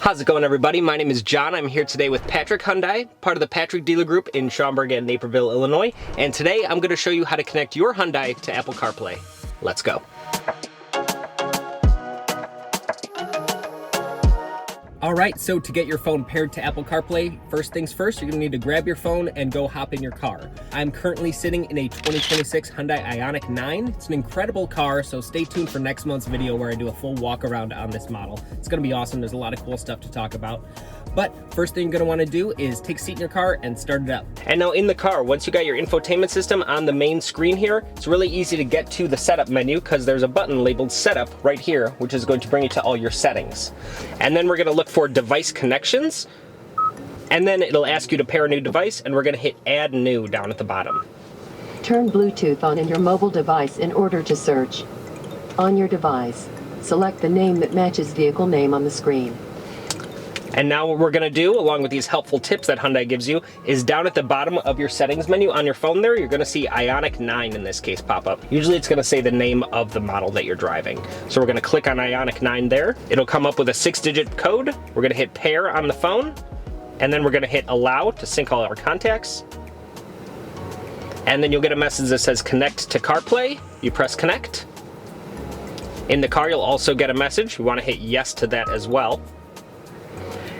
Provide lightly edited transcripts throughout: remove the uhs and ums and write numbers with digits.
How's it going, everybody? My name is John. I'm here today with Patrick Hyundai, part of the Patrick Dealer Group in Schaumburg and Naperville, Illinois. And today I'm going to show you how to connect your Hyundai to Apple CarPlay. Let's go. All right, so to get your phone paired to Apple CarPlay, first things first, you're gonna need to grab your phone and go hop in your car. I'm currently sitting in a 2026 Hyundai IONIQ 9. It's an incredible car, so stay tuned for next month's video where I do a full walk around on this model. It's gonna be awesome. There's a lot of cool stuff to talk about. But first thing you're gonna wanna do is take a seat in your car and start it up. And now in the car, once you got your infotainment system on the main screen here, it's really easy to get to the setup menu because there's a button labeled setup right here, which is going to bring you to all your settings. And then we're gonna look for device connections, and then it'll ask you to pair a new device, and we're gonna hit add new down at the bottom. Turn Bluetooth on in your mobile device in order to search. On your device, select the name that matches vehicle name on the screen. And now what we're gonna do, along with these helpful tips that Hyundai gives you, is down at the bottom of your settings menu on your phone there, you're gonna see IONIQ 9 in this case pop up. Usually it's gonna say the name of the model that you're driving. So we're gonna click on IONIQ 9 there. It'll come up with a 6-digit code. We're gonna hit pair on the phone, and then we're gonna hit allow to sync all our contacts. And then you'll get a message that says connect to CarPlay. You press connect. In the car, you'll also get a message. You wanna hit yes to that as well.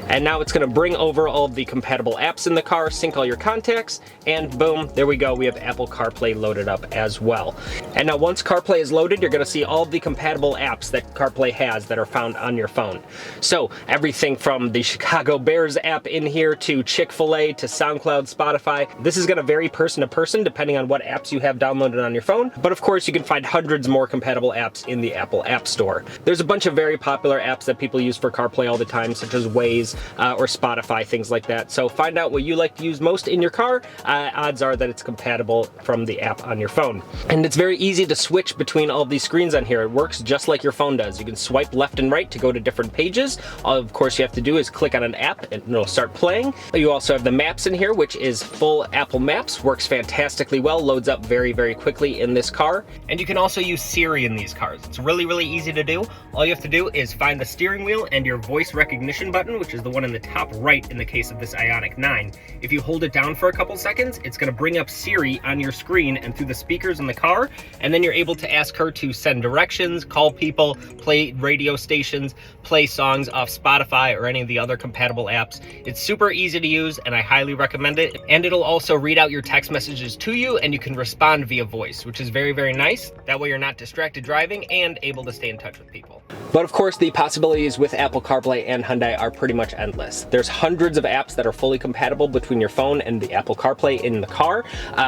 And now it's gonna bring over all of the compatible apps in the car, sync all your contacts, and boom, there we go. We have Apple CarPlay loaded up as well. And now once CarPlay is loaded, you're gonna see all of the compatible apps that CarPlay has that are found on your phone. So everything from the Chicago Bears app in here to Chick-fil-A to SoundCloud, Spotify. This is gonna vary person to person depending on what apps you have downloaded on your phone. But of course, you can find hundreds more compatible apps in the Apple App Store. There's a bunch of very popular apps that people use for CarPlay all the time, such as Waze, or Spotify, things like that. So find out what you like to use most in your car. Odds are that it's compatible from the app on your phone. And it's very easy to switch between all of these screens on here. It works just like your phone does. You can swipe left and right to go to different pages. All of course you have to do is click on an app and it'll start playing. You also have the maps in here, which is full Apple Maps. Works fantastically well, loads up very, very quickly in this car. And you can also use Siri in these cars. It's really, really easy to do. All you have to do is find the steering wheel and your voice recognition button, which is the one in the top right in the case of this IONIQ 9. If you hold it down for a couple seconds, it's going to bring up Siri on your screen and through the speakers in the car, and then you're able to ask her to send directions, call people, play radio stations, play songs off Spotify or any of the other compatible apps. It's super easy to use and I highly recommend it. And it'll also read out your text messages to you and you can respond via voice, which is very, very nice. That way you're not distracted driving and able to stay in touch with people. But of course, the possibilities with Apple CarPlay and Hyundai are pretty much endless. There's hundreds of apps that are fully compatible between your phone and the Apple CarPlay in the car.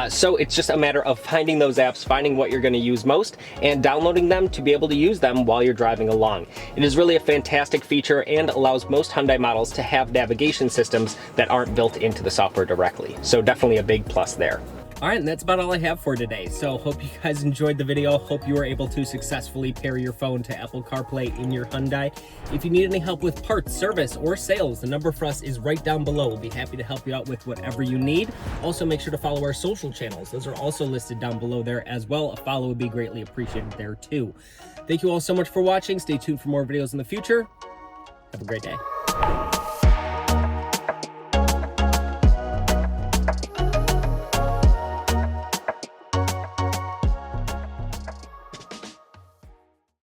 So it's just a matter of finding those apps, finding what you're going to use most, and downloading them to be able to use them while you're driving along. It is really a fantastic feature and allows most Hyundai models to have navigation systems that aren't built into the software directly. So definitely a big plus there. All right, and that's about all I have for today. So hope you guys enjoyed the video. Hope you were able to successfully pair your phone to Apple CarPlay in your Hyundai. If you need any help with parts, service, or sales, the number for us is right down below. We'll be happy to help you out with whatever you need. Also, make sure to follow our social channels. Those are also listed down below there as well. A follow would be greatly appreciated there too. Thank you all so much for watching. Stay tuned for more videos in the future. Have a great day.